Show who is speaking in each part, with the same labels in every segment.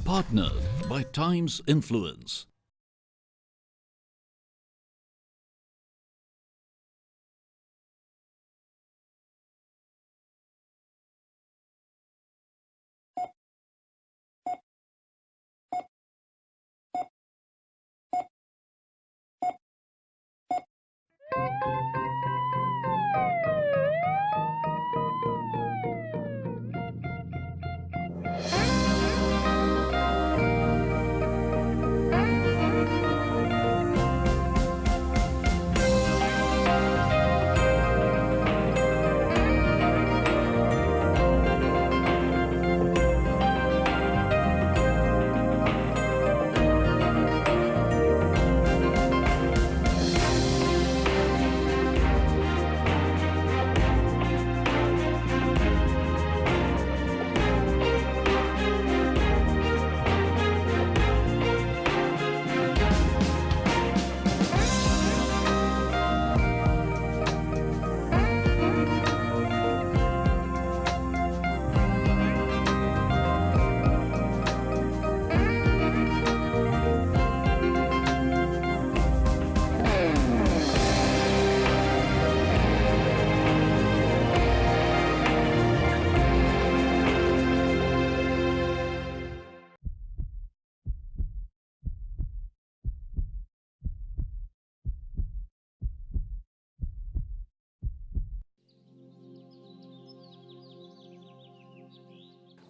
Speaker 1: Partnered by Times Influence.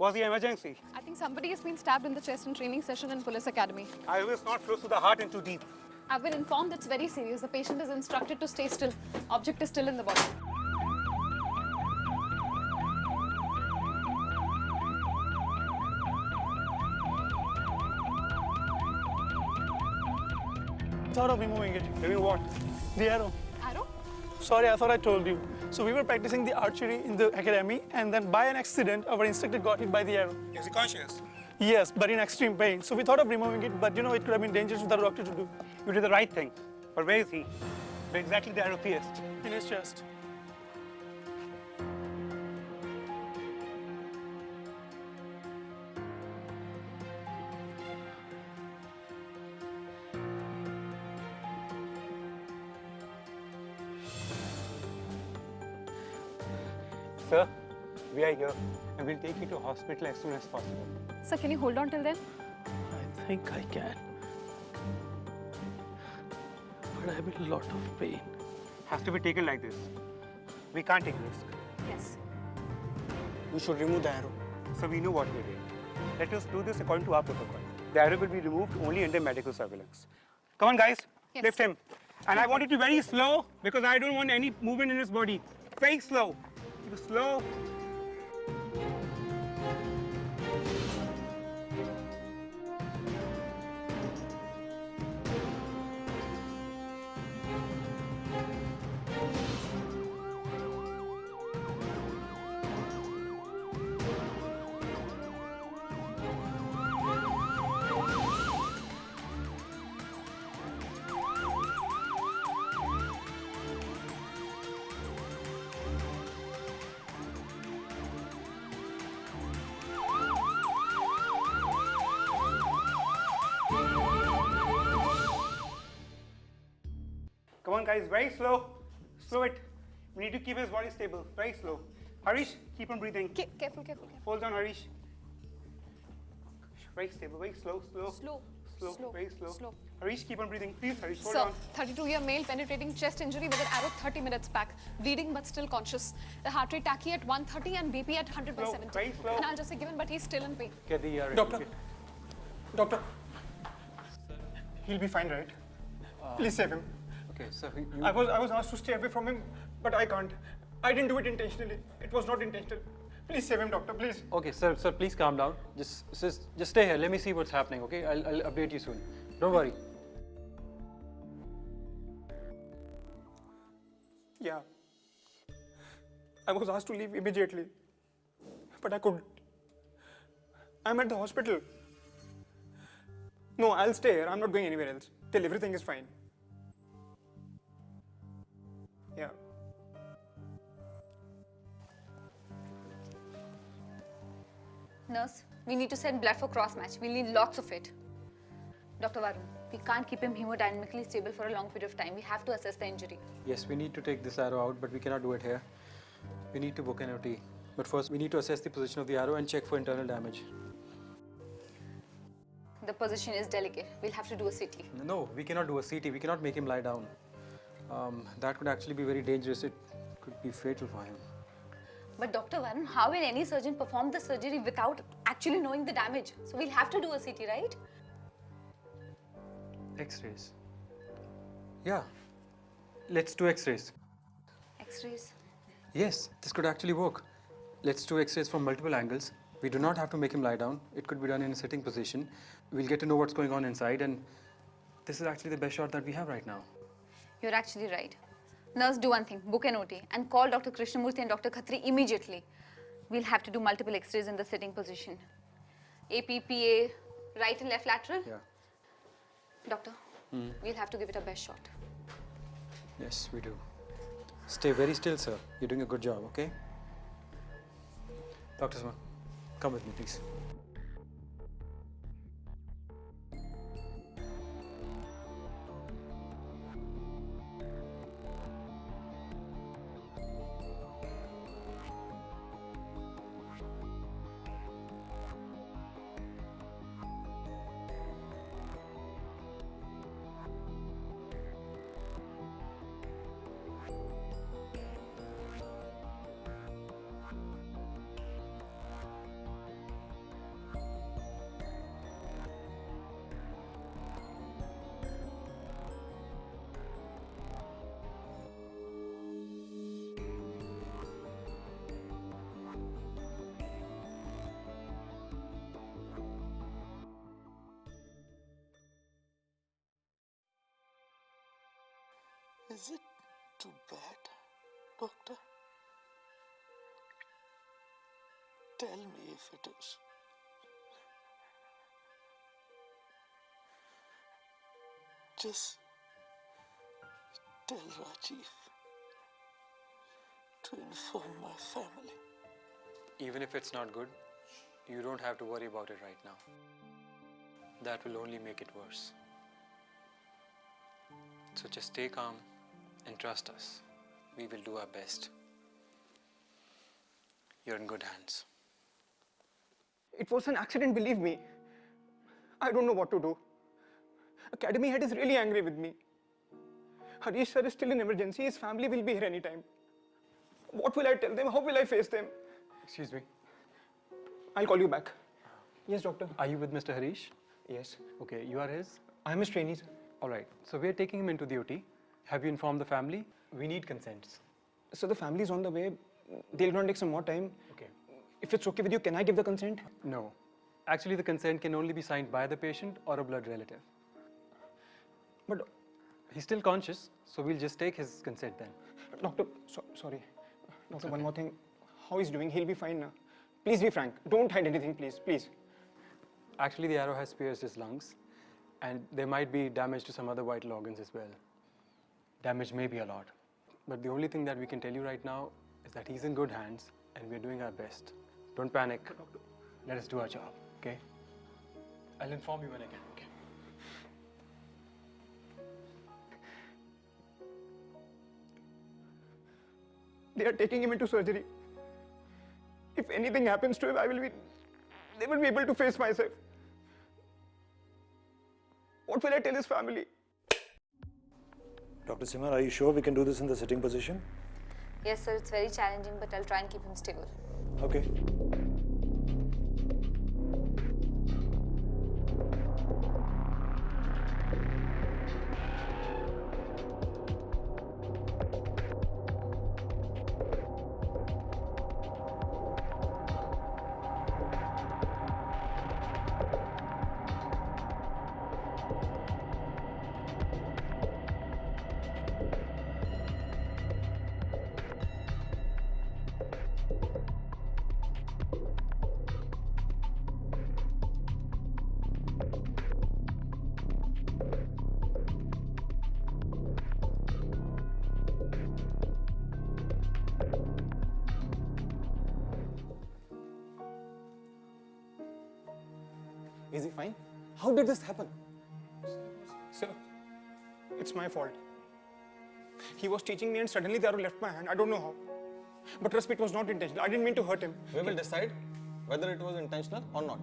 Speaker 2: What's the emergency?
Speaker 3: I think somebody has been stabbed in the chest in training session in police academy.
Speaker 2: I was not close to the heart and too deep.
Speaker 3: I've been informed it's very serious. The patient is instructed to stay still. Object is still in the body.
Speaker 4: Thought of removing it.
Speaker 2: Remove what?
Speaker 4: The arrow.
Speaker 3: Arrow?
Speaker 4: Sorry, I thought I told you. So we were practicing the archery in the academy, and then by an accident, our instructor got hit by the arrow.
Speaker 2: Is he conscious?
Speaker 4: Yes, but in extreme pain. So we thought of removing it, but you know, it could have been dangerous for the doctor to do.
Speaker 2: You did the right thing. But where is he? Where exactly the arrow pierced?
Speaker 4: In his chest.
Speaker 2: Sir, we are here and we'll take you to hospital as soon as possible.
Speaker 3: Sir, can you hold on till then?
Speaker 4: I think I can. But I'm in a lot of pain.
Speaker 2: Has to be taken like this. We can't take risk.
Speaker 3: Yes.
Speaker 4: We should remove the arrow.
Speaker 2: So we know what we're doing. Let us do this according to our protocol. The arrow will be removed only under medical surveillance. Come on, guys.
Speaker 3: Yes.
Speaker 2: Lift him. And I want it to be very slow because I don't want any movement in his body. Very slow. Keep it slow. Come on, guys, very slow. Slow it. We need to keep his body stable. Very slow. Harish, keep on breathing.
Speaker 3: Careful, careful.
Speaker 2: Hold on, Harish. Very stable, very slow, slow.
Speaker 3: Slow.
Speaker 2: Very slow.
Speaker 3: Slow.
Speaker 2: Harish, keep on breathing. Please, Harish, hold
Speaker 3: Sir,
Speaker 2: on.
Speaker 3: 32-year male penetrating chest injury with an arrow 30 minutes back. Bleeding but still conscious. The heart rate tachy at 130 and BP at 100 by
Speaker 2: Slow,
Speaker 3: 70.
Speaker 2: very slow.
Speaker 3: And I'll just say given, but he's still in pain.
Speaker 2: Get the ER.
Speaker 4: Doctor,
Speaker 2: He'll be fine, right?
Speaker 4: please save him.
Speaker 5: Okay, so you...
Speaker 4: I was asked to stay away from him, but I can't. I didn't do it intentionally. It was not intentional. Please save him, doctor, please.
Speaker 5: Okay, sir, please calm down. Just stay here. Let me see what's happening, okay? I'll update you soon. Don't worry.
Speaker 4: Yeah. I was asked to leave immediately, but I couldn't. I'm at the hospital. No, I'll stay here. I'm not going anywhere else till everything is fine. Yeah.
Speaker 6: Nurse, we need to send blood for cross match. We'll need lots of it. Dr. Varun, we can't keep him hemodynamically stable for a long period of time. We have to assess the injury.
Speaker 5: Yes, we need to take this arrow out, but we cannot do it here. We need to book an OT. But first, we need to assess the position of the arrow and check for internal damage.
Speaker 6: The position is delicate. We'll have to do a CT.
Speaker 5: No, we cannot do a CT. We cannot make him lie down. That could actually be very dangerous. It could be fatal for him.
Speaker 6: But Dr. Varun, how will any surgeon perform the surgery without actually knowing the damage? So we'll have to do a CT, right?
Speaker 5: X-rays. Yeah. Let's do X-rays.
Speaker 6: X-rays?
Speaker 5: Yes, this could actually work. Let's do X-rays from multiple angles. We do not have to make him lie down. It could be done in a sitting position. We'll get to know what's going on inside, and this is actually the best shot that we have right now.
Speaker 6: You're actually right. Nurse, do one thing. Book an OT and call Dr. Krishnamurthy and Dr. Khatri immediately. We'll have to do multiple X-rays in the sitting position. APPA, right and left lateral?
Speaker 5: Yeah.
Speaker 6: Doctor, we'll have to give it a best shot.
Speaker 5: Yes, we do. Stay very still, sir. You're doing a good job, okay? Dr. Swan, come with me, please.
Speaker 7: Is it too bad, Doctor? Tell me if it is. Just tell Rajiv to inform my family.
Speaker 5: Even if it's not good, you don't have to worry about it right now. That will only make it worse. So just stay calm and trust us. We will do our best. You're in good hands.
Speaker 4: It was an accident, believe me. I don't know what to do. Academy head is really angry with me. Harish sir is still in emergency. His family will be here anytime. What will I tell them? How will I face them?
Speaker 5: Excuse me.
Speaker 4: I'll call you back. Yes, doctor.
Speaker 5: Are you with Mr. Harish?
Speaker 4: Yes.
Speaker 5: Okay, you are his?
Speaker 4: I am his trainee, sir.
Speaker 5: All right. So we are taking him into the OT. Have you informed the family? We need consents.
Speaker 4: So the family is on the way. They're going to take some more time.
Speaker 5: Okay.
Speaker 4: If it's okay with you, can I give the consent?
Speaker 5: No. Actually, the consent can only be signed by the patient or a blood relative.
Speaker 4: But
Speaker 5: He's still conscious, so we'll just take his consent then.
Speaker 4: doctor, sorry. Doctor, one more thing. How he's doing? He'll be fine now. Please be frank. Don't hide anything, please. Please.
Speaker 5: Actually, the arrow has pierced his lungs, and there might be damage to some other vital organs as well. Damage may be a lot. But the only thing that we can tell you right now is that he's in good hands, and we're doing our best. Don't panic. Let us do our job, okay? I'll inform you when I can, okay?
Speaker 4: They are taking him into surgery. If anything happens to him, they will be able to face myself. What will I tell his family?
Speaker 8: Dr. Simar, are you sure we can do this in the sitting position?
Speaker 6: Yes, sir. It's very challenging, but I'll try and keep him stable.
Speaker 8: Okay.
Speaker 9: fine? How did this happen?
Speaker 4: Sir, it's my fault. He was teaching me and suddenly the arrow left my hand. I don't know how. But trust me, it was not intentional. I didn't mean to hurt him.
Speaker 9: We will decide whether it was intentional or not.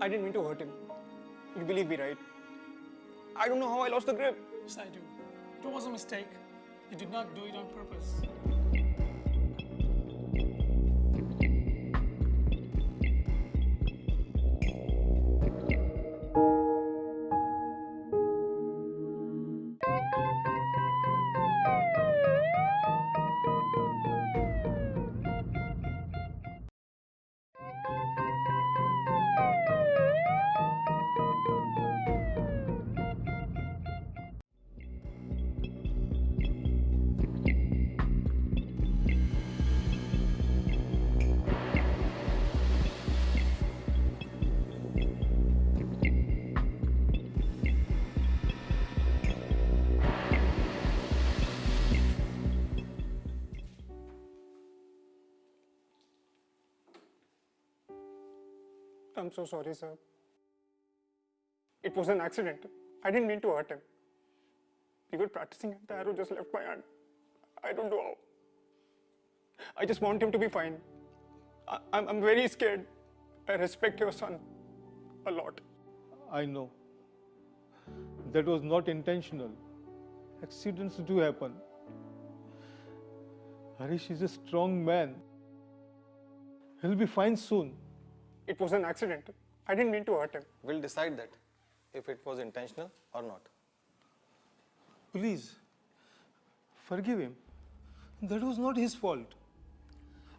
Speaker 4: I didn't mean to hurt him. You believe me, right? I don't know how I lost the grip.
Speaker 10: Yes, I do. It was a mistake. You did not do it on purpose.
Speaker 4: I'm so sorry, sir. It was an accident. I didn't mean to hurt him. We were practicing and the arrow just left my hand. I don't know how. I just want him to be fine. I'm very scared. I respect your son a lot.
Speaker 11: I know. That was not intentional. Accidents do happen. Harish is a strong man. He'll be fine soon.
Speaker 4: It was an accident. I didn't mean to hurt him.
Speaker 9: We'll decide that if it was intentional or not.
Speaker 11: Please, forgive him. That was not his fault.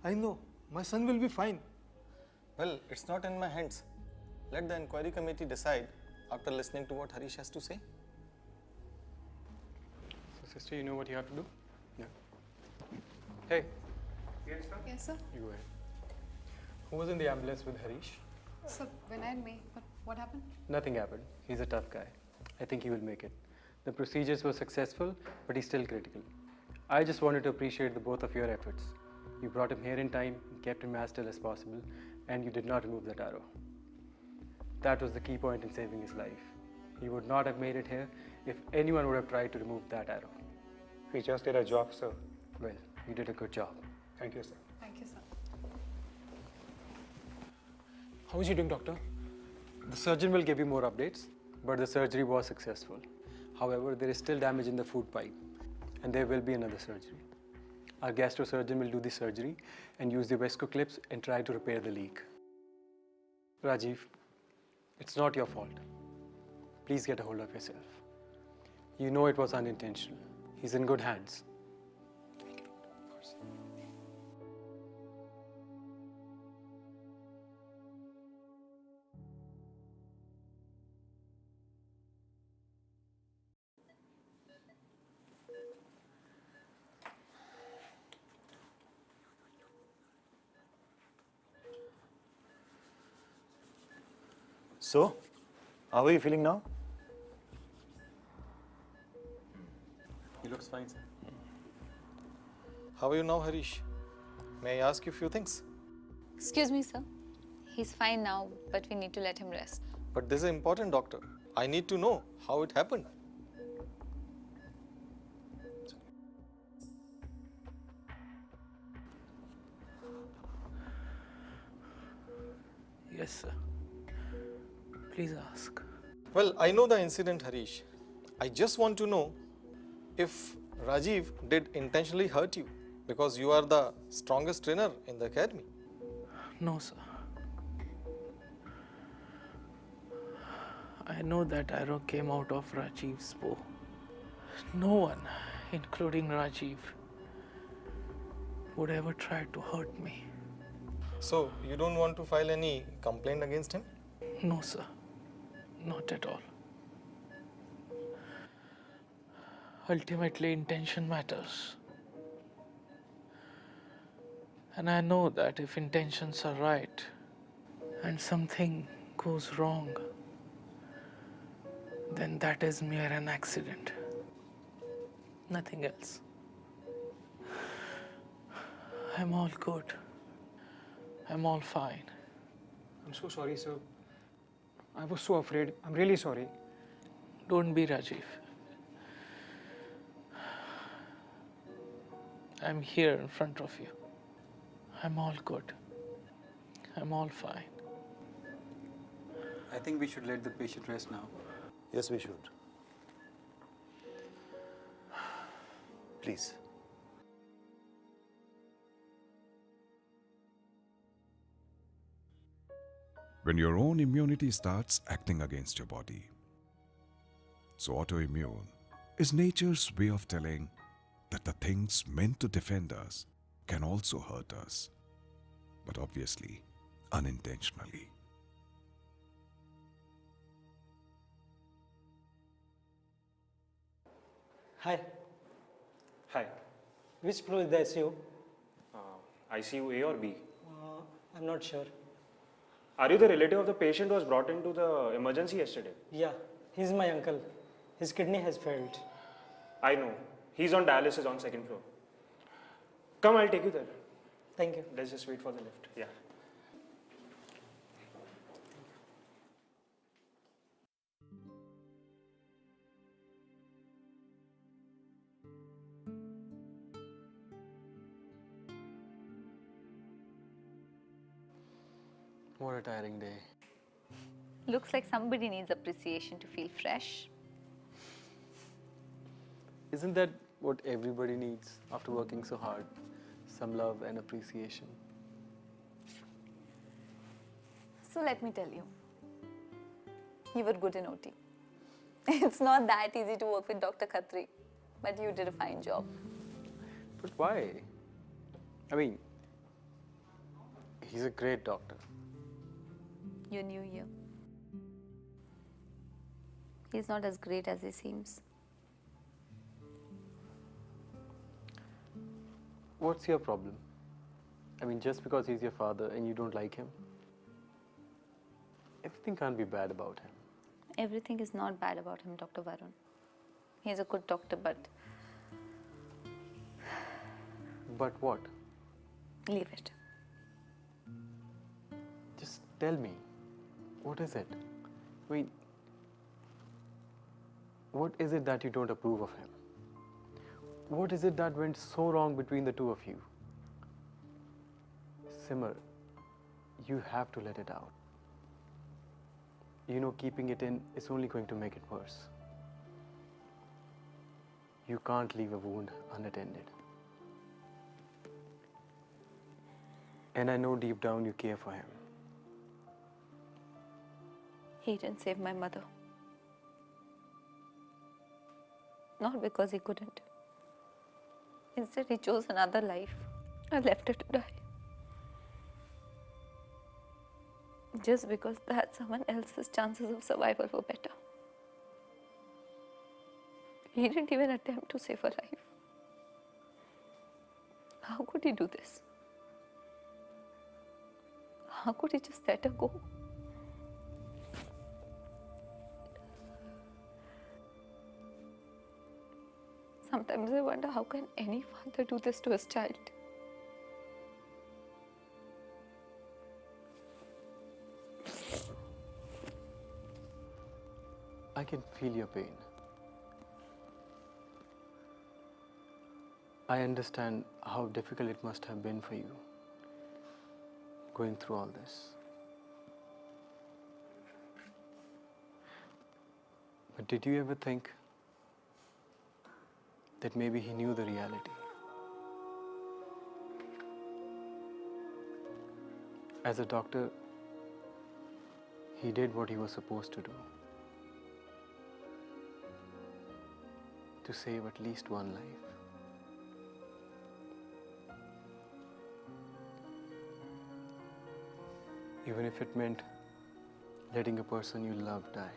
Speaker 11: I know. My son will be fine.
Speaker 9: Well, it's not in my hands. Let the inquiry committee decide after listening to what Harish has to say.
Speaker 5: So, sister, you know what you have to do? Yeah. Hey,
Speaker 3: Yes, sir.
Speaker 5: you go ahead. Who was in the ambulance with Harish?
Speaker 3: Sir, Vinay and me. But what happened?
Speaker 5: Nothing happened. He's a tough guy. I think he will make it. The procedures were successful, but he's still critical. I just wanted to appreciate the both of your efforts. You brought him here in time, kept him as still as possible, and you did not remove that arrow. That was the key point in saving his life. He would not have made it here if anyone would have tried to remove that arrow.
Speaker 4: We just did a job, sir.
Speaker 5: Well, you did a good job.
Speaker 4: Thank you, sir.
Speaker 3: Thank you, sir.
Speaker 4: How is he doing, doctor?
Speaker 5: The surgeon will give you more updates, but the surgery was successful. However, there is still damage in the food pipe, and there will be another surgery. Our gastrosurgeon will do the surgery and use the Vesco clips and try to repair the leak. Rajiv, it's not your fault. Please get a hold of yourself. You know it was unintentional. He's in good hands.
Speaker 8: So, how are you feeling now?
Speaker 9: He looks fine, sir. How are you now, Harish? May I ask you a few things?
Speaker 6: Excuse me, sir. He's fine now, but we need to let him rest.
Speaker 9: But this is important, doctor. I need to know how it happened.
Speaker 10: Yes, sir. Please ask.
Speaker 9: Well, I know the incident, Harish. I just want to know if Rajiv did intentionally hurt you because you are the strongest trainer in the academy.
Speaker 10: No, sir. I know that arrow came out of Rajiv's bow. No one, including Rajiv, would ever try to hurt me.
Speaker 9: So, you don't want to file any complaint against him?
Speaker 10: No, sir. Not at all. Ultimately, intention matters. And I know that if intentions are right and something goes wrong, then that is mere an accident. Nothing else. I'm all good. I'm all fine.
Speaker 4: I'm so sorry, sir. I was so afraid. I'm really sorry.
Speaker 10: Don't be, Rajiv. I'm here in front of you. I'm all good. I'm all fine.
Speaker 5: I think we should let the patient rest now.
Speaker 8: Yes, we should. Please.
Speaker 12: When your own immunity starts acting against your body. So autoimmune is nature's way of telling that the things meant to defend us can also hurt us, but obviously unintentionally.
Speaker 11: Hi.
Speaker 2: Hi.
Speaker 11: Which floor is the ICU?
Speaker 2: ICU A or B?
Speaker 11: I'm not sure.
Speaker 2: Are you the relative of the patient who was brought into the emergency yesterday?
Speaker 11: Yeah, he's my uncle. His kidney has failed.
Speaker 2: I know. He's on dialysis on second floor. Come, I'll take you there.
Speaker 11: Thank you.
Speaker 2: Let's just wait for the lift. Yeah.
Speaker 5: What a tiring day.
Speaker 6: Looks like somebody needs appreciation to feel fresh.
Speaker 5: Isn't that what everybody needs after working so hard? Some love and appreciation.
Speaker 6: So let me tell you, you were good in OT. It's not that easy to work with Dr. Khatri, but you did a fine job.
Speaker 5: But why? I mean, he's a great doctor.
Speaker 6: You're new here. He's not as great as he seems.
Speaker 5: What's your problem? I mean, just because he's your father and you don't like him, everything can't be bad about him.
Speaker 6: Everything is not bad about him, Dr. Varun. He's a good doctor, but
Speaker 5: But what?
Speaker 6: leave it.
Speaker 5: Just tell me, what is it? I mean, what is it that you don't approve of him? What is it that went so wrong between the two of you? Simmer, you have to let it out. You know, keeping it in is only going to make it worse. You can't leave a wound unattended. And I know deep down you care for him.
Speaker 6: He didn't save my mother. Not because he couldn't. Instead, he chose another life. I left her to die. Just because that someone else's chances of survival were better. He didn't even attempt to save her life. How could he do this? How could he just let her go? Sometimes I wonder, how can any father do this to his child?
Speaker 5: I can feel your pain. I understand how difficult it must have been for you going through all this. But did you ever think that maybe he knew the reality? As a doctor, he did what he was supposed to do. To save at least one life. Even if it meant letting a person you love die.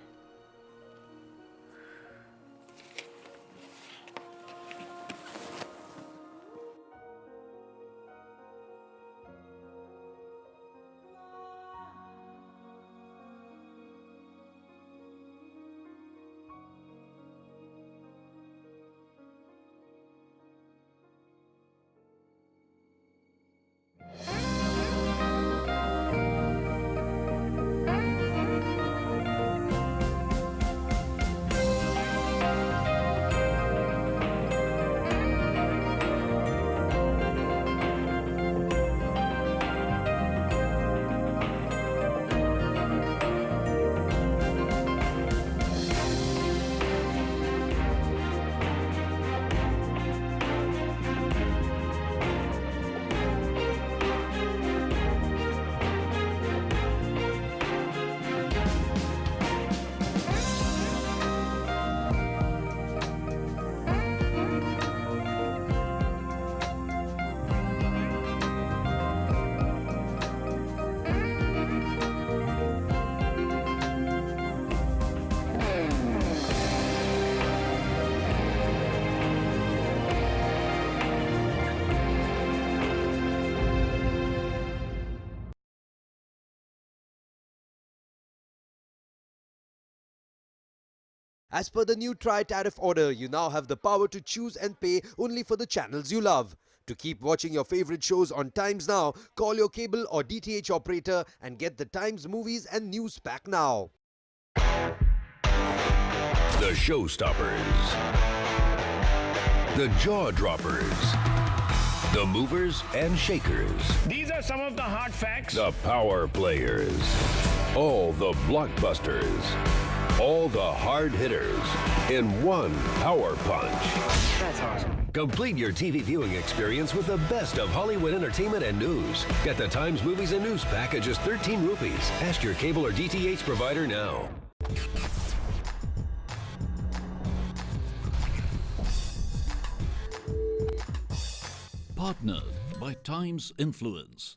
Speaker 13: As per the new tri-tariff order, you now have the power to choose and pay only for the channels you love. To keep watching your favorite shows on Times Now, call your cable or DTH operator and get the Times movies and news pack now.
Speaker 14: The Showstoppers, the Jaw Droppers, the Movers and Shakers.
Speaker 15: These are some of the hard facts.
Speaker 14: The Power Players. All the blockbusters. All the hard hitters in one power punch.
Speaker 15: That's awesome.
Speaker 14: Complete your TV viewing experience with the best of Hollywood entertainment and news. Get the Times Movies and News Pack at just 13 rupees. Ask your cable or DTH provider now.
Speaker 1: Partnered by Times Influence.